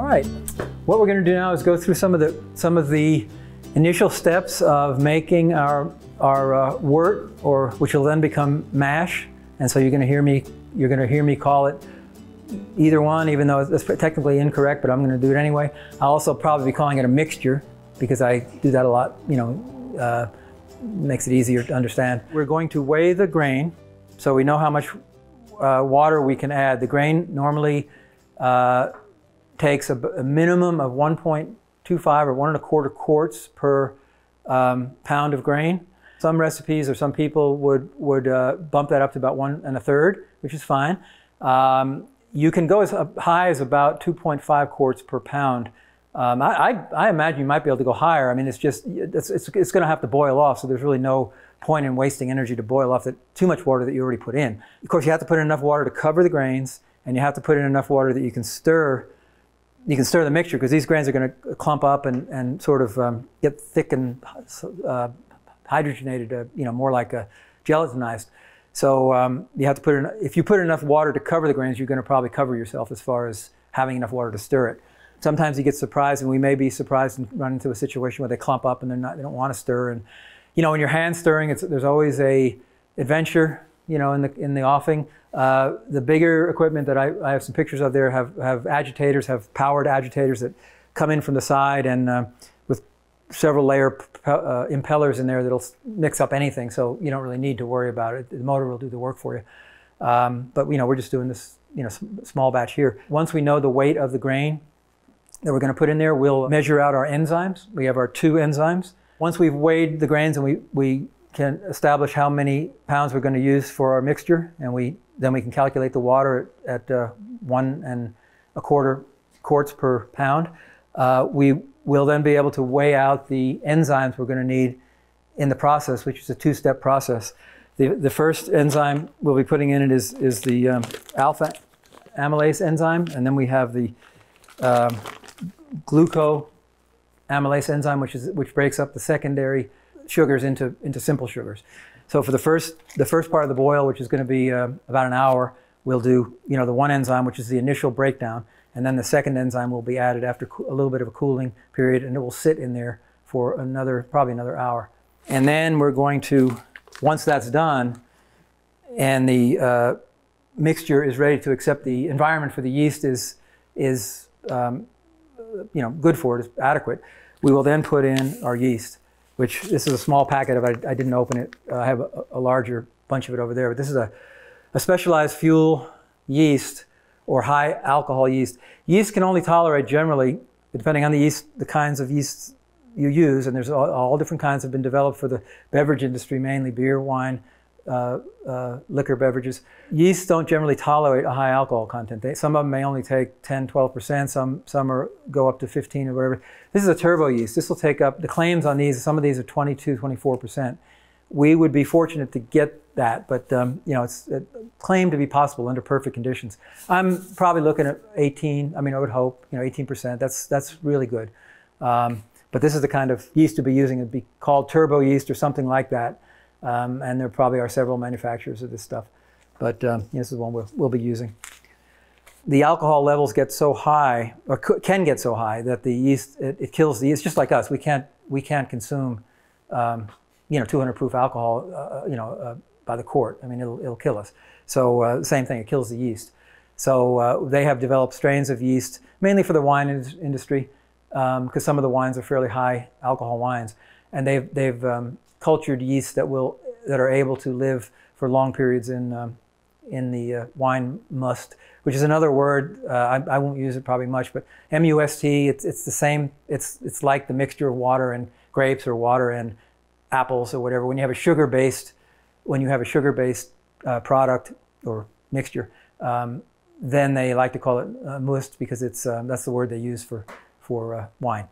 right, what we're going to do now is go through some of the initial steps of making our wort, or which will then become mash. And so you're going to hear me call it either one, even though it's technically incorrect, but I'm going to do it anyway. I'll also probably be calling it a mixture because I do that a lot, you know, makes it easier to understand. We're going to weigh the grain so we know how much water we can add. The grain normally takes a minimum of 1.25 or 1.25 quarts per pound of grain. Some recipes or some people would bump that up to about 1 1/3, which is fine. You can go as high as about 2.5 quarts per pound. I imagine you might be able to go higher. I mean, it's going to have to boil off, so there's really no point in wasting energy to boil off too much water that you already put in. Of course, you have to put in enough water to cover the grains, and you have to put in enough water that you can stir. You can stir the mixture because these grains are going to clump up and sort of get thick and hydrogenated, you know, more like a gelatinized. So you have to put in, if you put enough water to cover the grains, you're going to probably cover yourself as far as having enough water to stir it. Sometimes you get surprised, and we may be surprised and run into a situation where they clump up and they don't want to stir. And you know, when you're hand stirring, there's always a adventure, you know, in the offing. The bigger equipment that I have some pictures of there have agitators, have powered agitators that come in from the side and with several layer impellers in there that'll mix up anything. So you don't really need to worry about it. The motor will do the work for you. But you know, we're just doing this, you know, small batch here. Once we know the weight of the grain that we're going to put in there, we'll measure out our enzymes. We have our 2 enzymes. Once we've weighed the grains and we can establish how many pounds we're going to use for our mixture, and then we can calculate the water at 1 1/4 quarts per pound. We will then be able to weigh out the enzymes we're going to need in the process, which is a 2-step process. The first enzyme we'll be putting in it is the Alphaamylase enzyme, and then we have the glucoamylase enzyme, which breaks up the secondary sugars into simple sugars. So for the first part of the boil, which is going to be about an hour, we'll do, you know, the 1 enzyme, which is the initial breakdown, and then the second enzyme will be added after a little bit of a cooling period, and it will sit in there for probably another hour. And then we're going to, once that's done, and the mixture is ready to accept the environment for the yeast is you know, good for it, is adequate, we will then put in our yeast, which this is a small packet of it. I didn't open it. I have a larger bunch of it over there. But this is a specialized fuel yeast, or high alcohol yeast. Yeast can only tolerate, generally, depending on the yeast, the kinds of yeasts you use, and there's all different kinds have been developed for the beverage industry, mainly beer, wine, liquor beverages. Yeasts don't generally tolerate a high alcohol content. Some of them may only take 10, 12%. Some go up to 15 or whatever. This is a turbo yeast. This will take up, the claims on these, some of these are 22, 24%. We would be fortunate to get that, but you know, it's claimed to be possible under perfect conditions. I'm probably looking at 18. I mean, I would hope, you know, 18%. That's really good. But this is the kind of yeast to be using. It'd be called turbo yeast or something like that. And there probably are several manufacturers of this stuff, but this is one we'll be using. The alcohol levels get so high, or can get so high, that the yeast, it kills the yeast. Just like us, we can't consume you know, 200 proof alcohol you know, by the quart. I mean, it'll kill us. So same thing, it kills the yeast. So they have developed strains of yeast mainly for the wine industry, because some of the wines are fairly high alcohol wines, and they've cultured yeast that are able to live for long periods in the wine must, which is another word. I won't use it probably much, but M-U-S-T. It's the same. It's like the mixture of water and grapes, or water and apples, or whatever. When you have a sugar-based product or mixture, then they like to call it must, because that's the word they use for wine.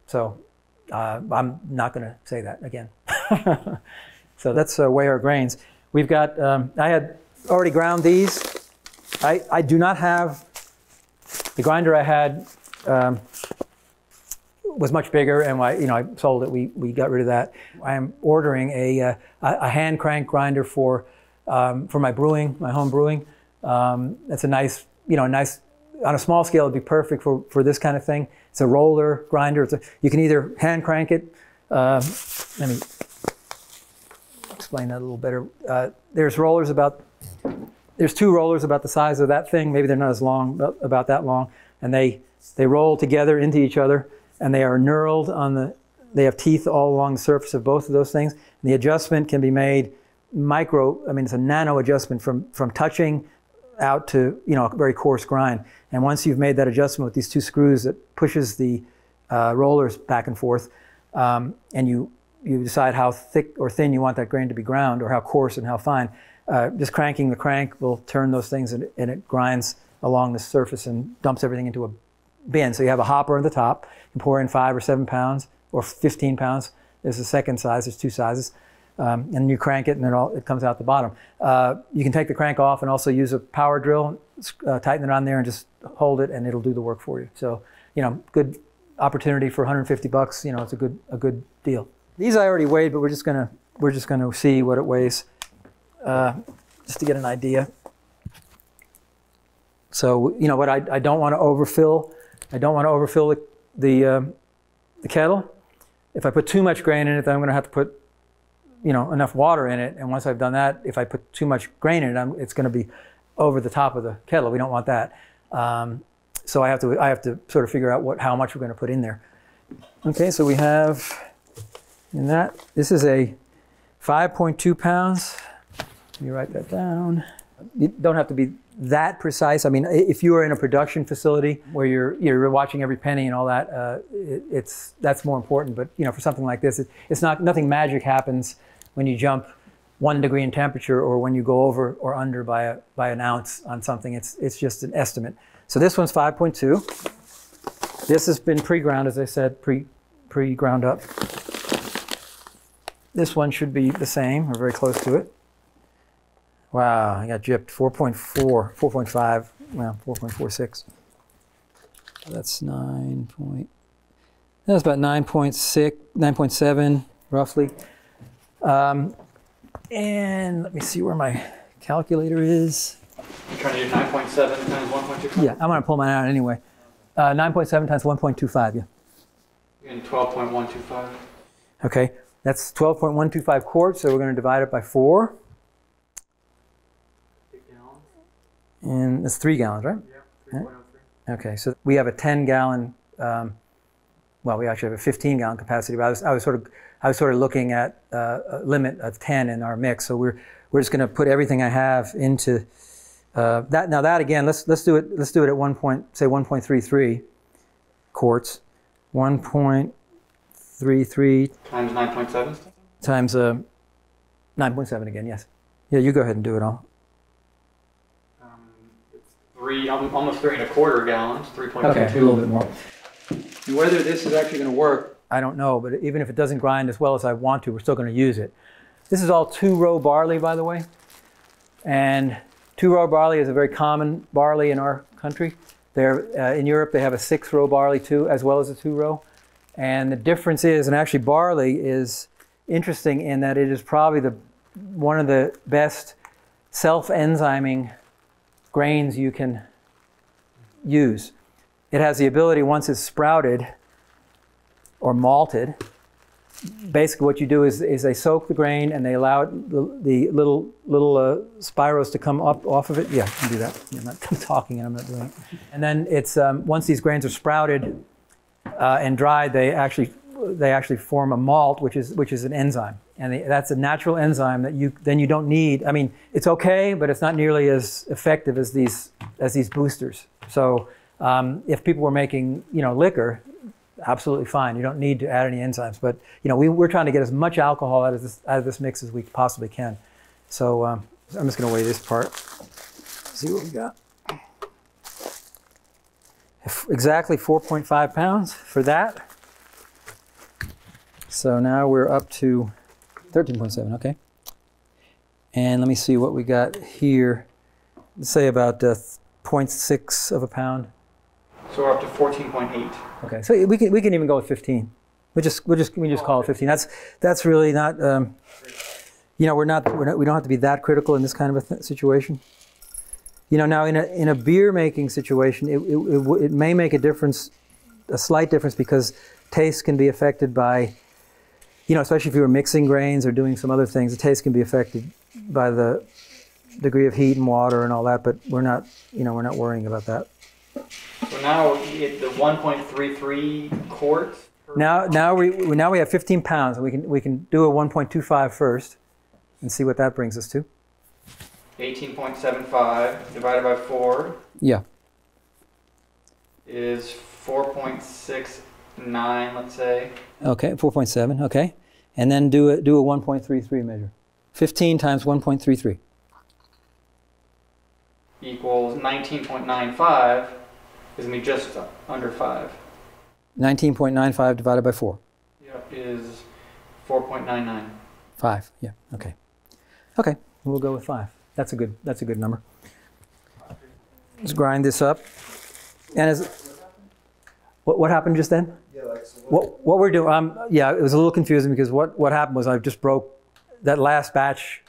So I'm not going to say that again. So let's weigh our grains. We've got, I had already ground these. I do not have, the grinder I had was much bigger, and I sold it. We got rid of that. I am ordering a hand crank grinder for my brewing, my home brewing. That's a nice, on a small scale, it'd be perfect for this kind of thing. It's a roller grinder. You can either hand crank it. Let me explain that a little better. There's two rollers about the size of that thing. Maybe they're not as long, about that long. And they roll together into each other, and they are knurled they have teeth all along the surface of both of those things. And the adjustment can be made it's a nano adjustment from touching out to, a very coarse grind. And once you've made that adjustment with these two screws that pushes the rollers back and forth, and you decide how thick or thin you want that grain to be ground, or how coarse and how fine, just cranking the crank will turn those things, and it grinds along the surface and dumps everything into a bin. So you have a hopper on the top. You can pour in 5 or 7 pounds or 15 pounds. There's the second size. There's 2 sizes. And you crank it, and it comes out the bottom. You can take the crank off and also use a power drill, tighten it on there, and just hold it, and it'll do the work for you. So, good opportunity for 150 bucks. It's a good deal. These I already weighed, but we're just gonna see what it weighs, just to get an idea. So, what I don't want to overfill. I don't want to overfill the kettle. If I put too much grain in it, then I'm going to have to put enough water in it. And once I've done that, if I put too much grain in it, it's going to be over the top of the kettle. We don't want that. So I have to sort of figure out how much we're going to put in there. Okay, so we have this is a 5.2 pounds. Let me write that down. You don't have to be that precise. I mean, if you are in a production facility where you're watching every penny and all that, that's more important. But for something like this, nothing magic happens when you jump 1 degree in temperature, or when you go over or under by an ounce on something. It's just an estimate. So this one's 5.2. This has been pre-ground, as I said, pre-ground up. This one should be the same, or very close to it. Wow, I got gypped. 4.4, 4.5, well, 4.46. That's that's about 9.6, 9.7, roughly. And let me see where my calculator is. You're trying to do 9.7 times 1.25? Yeah, I'm going to pull mine out anyway. 9.7 times 1.25, yeah. And 12.125. Okay, that's 12.125 quarts, so we're going to divide it by 4. And it's 3 gallons, right? Yeah, 3.03. Okay, so we have a 10-gallon, well, we actually have a 15-gallon capacity, but I was sort of looking at a limit of 10 in our mix. So we're just going to put everything I have into that. Now that again, let's do it at say 1.33 quarts, 1.33 times 9.7 times 9.7 again. Yes. Yeah, you go ahead and do it all. Almost 3.25 gallons, 3.22. Okay, a little bit more. And whether this is actually going to work, I don't know, but even if it doesn't grind as well as I want to, we're still going to use it. This is all 2-row barley, by the way. And 2-row barley is a very common barley in our country. In Europe, they have a 6-row barley too, as well as a 2-row. And the difference is, and actually barley is interesting in that it is probably one of the best self-enzyming grains you can use. It has the ability, once it's sprouted or malted, basically what you do is they soak the grain and they allow the little spiros to come up off of it. Yeah, you can do that. I'm not talking and I'm not doing it. And then it's once these grains are sprouted and dried, they actually form a malt, which is an enzyme. And that's a natural enzyme that you don't need. I mean, it's okay, but it's not nearly as effective as these boosters. So if people were making liquor, absolutely fine. You don't need to add any enzymes. But we're trying to get as much alcohol out of this mix as we possibly can. So I'm just going to weigh this part. See what we got. Exactly 4.5 pounds for that. So now we're up to 13.7, okay. And let me see what we got here. Let's say about 0.6 of a pound. So we're up to 14.8. Okay, so we can even go with 15. We just call it 15. That's really not. We don't have to be that critical in this kind of a situation. You know, now in a beer making situation, it may make a difference, a slight difference, because taste can be affected by, you know, especially if you were mixing grains or doing some other things, the taste can be affected by the degree of heat and water and all that, but we're not, you know, we're not worrying about that. So now the 1.33 quarts. Now we have 15 pounds, and we can do a 1.25 first and see what that brings us to. 18.75 divided by 4. Yeah. Is 4.69, let's say. Okay, 4.7. Okay, and then do a 1.33 measure. 15 times 1.33 equals 19.95. Is gonna be just under 5. 19.95 divided by 4. Yep, is 4.99. 5. Yeah. Okay. Okay. We'll go with 5. That's a good number. Let's grind this up. And what happened just then? Yeah, like, so What we're doing? Yeah, it was a little confusing because what happened was I just broke that last batch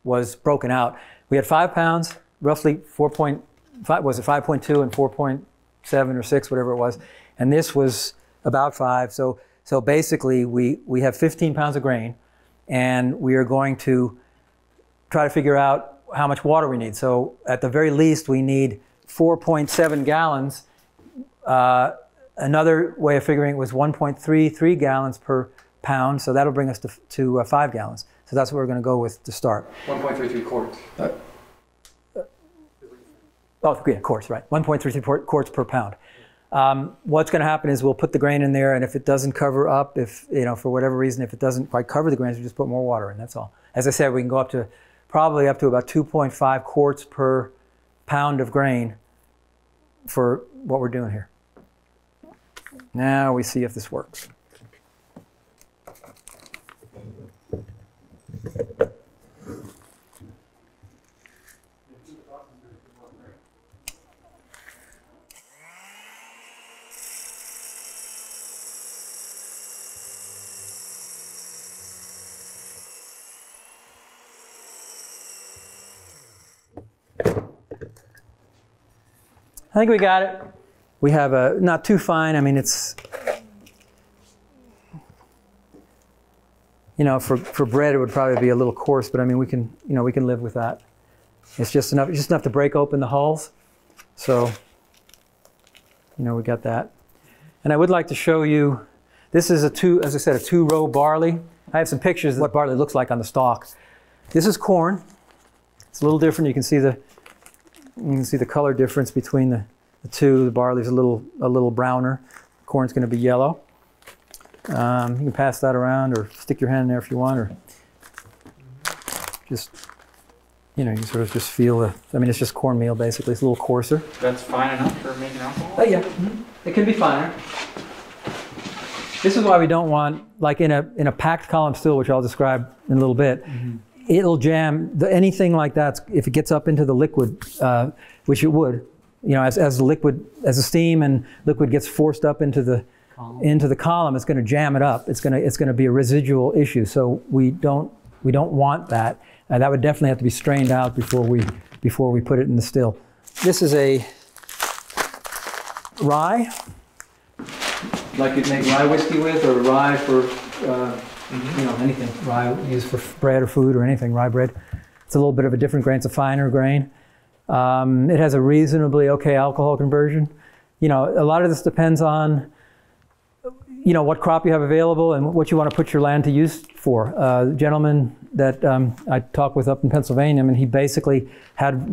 was broken out. We had 5 pounds, roughly 4.5. Was it 5.2 and 4.7 or 6, whatever it was, and this was about 5. So basically, we have 15 pounds of grain, and we are going to try to figure out how much water we need. So at the very least, we need 4.7 gallons. Another way of figuring it was 1.33 gallons per pound. So that'll bring us to 5 gallons. So that's what we're going to go with to start. 1.33 quarts. Oh, yeah, quarts, right. 1.33 quarts per pound. What's going to happen is we'll put the grain in there, and if it doesn't cover up, if, you know, for whatever reason, if it doesn't quite cover the grains, we just put more water in, that's all. As I said, we can go up to probably up to about 2.5 quarts per pound of grain for what we're doing here. Now we see if this works. I think we got it. We have a not too fine. I mean, it's, you know, for bread it would probably be a little coarse, but I mean we can live with that. It's just enough to break open the hulls. So, you know, we got that. And I would like to show you. This is as I said, a 2-row barley. I have some pictures of what barley looks like on the stalk. This is corn. It's a little different. You can see the color difference between the two. The barley's a little browner. Corn's going to be yellow. You can pass that around or stick your hand in there if you want, or just, you know, you sort of just feel I mean, it's just cornmeal basically. It's a little coarser. That's fine enough for making alcohol? Oh yeah, it can be finer. This is why we don't want, like in a packed column still, which I'll describe in a little bit. It'll jam. Anything like that, if it gets up into the liquid, which it would, you know, as the steam and liquid gets forced up into the column, it's going to jam it up. It's going to be a residual issue. So we don't want that. That would definitely have to be strained out before we put it in the still. This is a rye, like you'd make rye whiskey with, or rye for. You know, anything rye used for bread or food or anything, rye bread. It's a little bit of a different grain. It's a finer grain. It has a reasonably okay alcohol conversion. You know, a lot of this depends on, you know, what crop you have available and what you want to put your land to use for. The gentleman that I talked with up in Pennsylvania, I mean, he basically had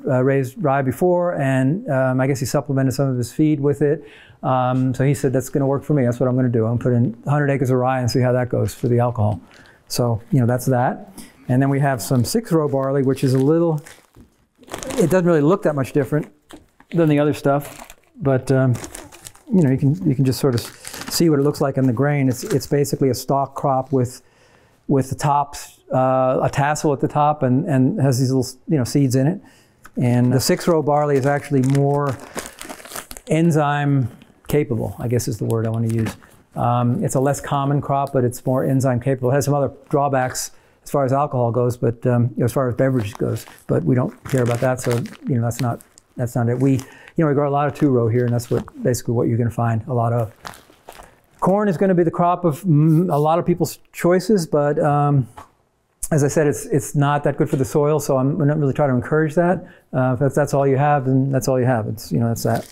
raised rye before, and I guess he supplemented some of his feed with it. So he said, that's going to work for me. That's what I'm going to do. I'm going to put in 100 acres of rye and see how that goes for the alcohol. So, you know, that's that. And then we have some 6-row barley, which is a little, it doesn't really look that much different than the other stuff. But, you know, you can just sort of see what it looks like in the grain. It's basically a stalk crop with the tops, a tassel at the top, and has these little, you know, seeds in it. And the 6-row barley is actually more enzyme capable, I guess is the word I want to use. It's a less common crop, but it's more enzyme capable. It has some other drawbacks as far as alcohol goes, but as far as beverage goes. But we don't care about that, so that's not it. We we grow a lot of two-row here, and that's basically what you're going to find a lot of. Corn is going to be the crop of a lot of people's choices, but as I said, it's not that good for the soil, so I'm not really trying to encourage that. If that's all you have, then that's all you have. It's that's that.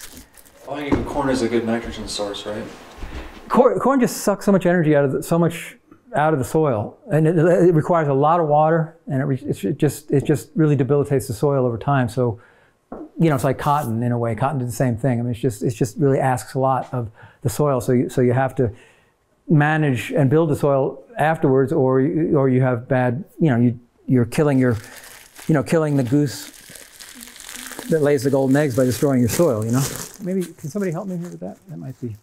I think corn is a good nitrogen source, right? Corn just sucks so much energy out of the soil, and it requires a lot of water, and it just really debilitates the soil over time. So, it's like cotton in a way. Cotton did the same thing. I mean, it just really asks a lot of the soil. So you have to manage and build the soil afterwards, or you have bad. You're killing killing the goose that lays the golden eggs by destroying your soil. Maybe can somebody help me here with that? That might be.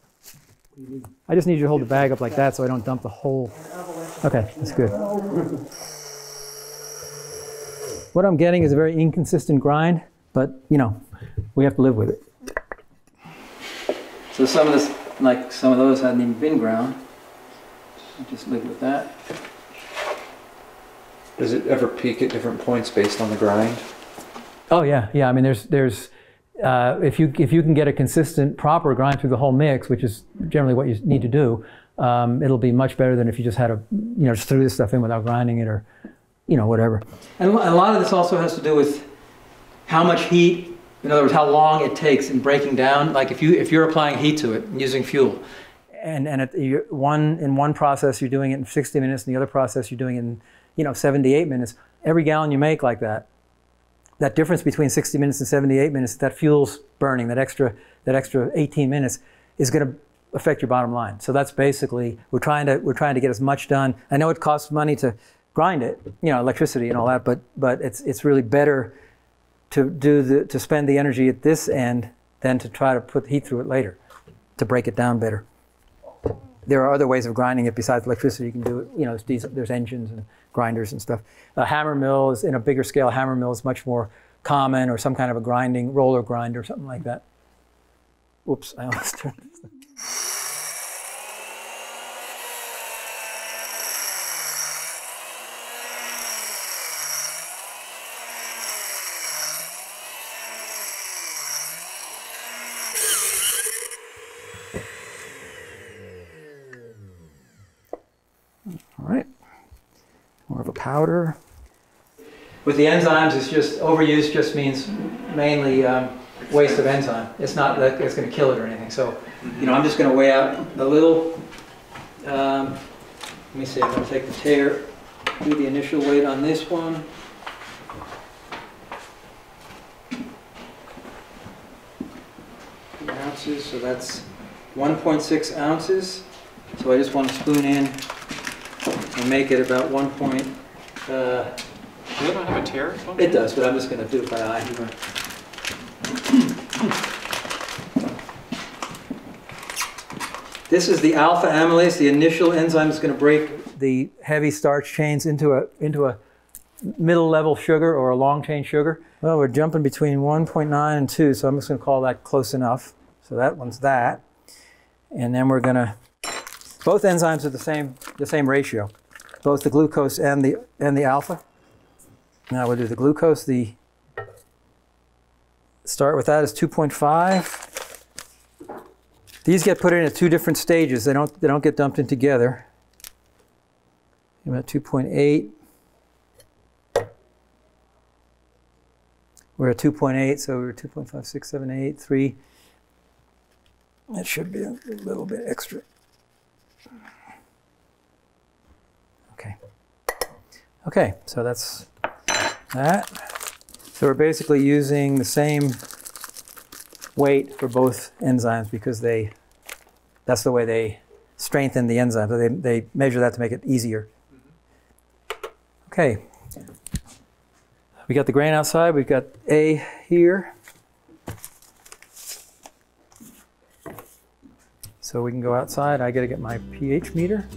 I just need you to hold the bag up like that so I don't dump the whole. Okay, that's good. What I'm getting is a very inconsistent grind, but we have to live with it. So some of those hadn't even been ground. I'll just live with that. Does it ever peak at different points based on the grind? Oh yeah. I mean, there's if you can get a consistent, proper grind through the whole mix, which is generally what you need to do, it'll be much better than if you just had just threw this stuff in without grinding it or, whatever. And a lot of this also has to do with how much heat, in other words, how long it takes in breaking down. Like if you're applying heat to it using fuel, and in one process you're doing it in 60 minutes, and the other process you're doing it in 78 minutes. Every gallon you make like that difference between 60 minutes and 78 minutes, that fuel's burning, that extra 18 minutes is going to affect your bottom line. So that's basically, we're trying to get as much done. I know it costs money to grind it, electricity and all that, but it's really better to spend the energy at this end than to try to put heat through it later, to break it down better. There are other ways of grinding it besides electricity. You can do it, there's engines and grinders and stuff. A hammer mill is, in a bigger scale, hammer mill is much more common, or some kind of a roller grinder or something like that. Whoops, I almost turned this. All right, more of a powder. With the enzymes, it's just overuse. Just means mainly waste of enzyme. It's not that it's going to kill it or anything. So, I'm just going to weigh out the little. Let me see. I'm going to take the tare, do the initial weight on this one. Ounces. So that's 1.6 ounces. So I just want to spoon in and make it about 1. Do they not have a tare? It does, but I'm just going to do it by eye. This is the alphaamylase. The initial enzyme is going to break the heavy starch chains into a middle level sugar or a long chain sugar. Well, we're jumping between 1.9 and 2, so I'm just going to call that close enough. So that one's that, and then we're going to. Both enzymes are the same ratio, both the glucose and the alpha. Now we'll do the glucose. The start with that is 2.5. These get put in at 2 different stages. They don't get dumped in together. I'm at 2.8. We're at 2.8, so we're 2.5, 6, 7, 8, 3. That should be a little bit extra. Okay, so that's that. So we're basically using the same weight for both enzymes because that's the way they strengthen the enzyme. So they measure that to make it easier. Okay. We got the grain outside. We've got A here. So we can go outside. I got to get my pH meter.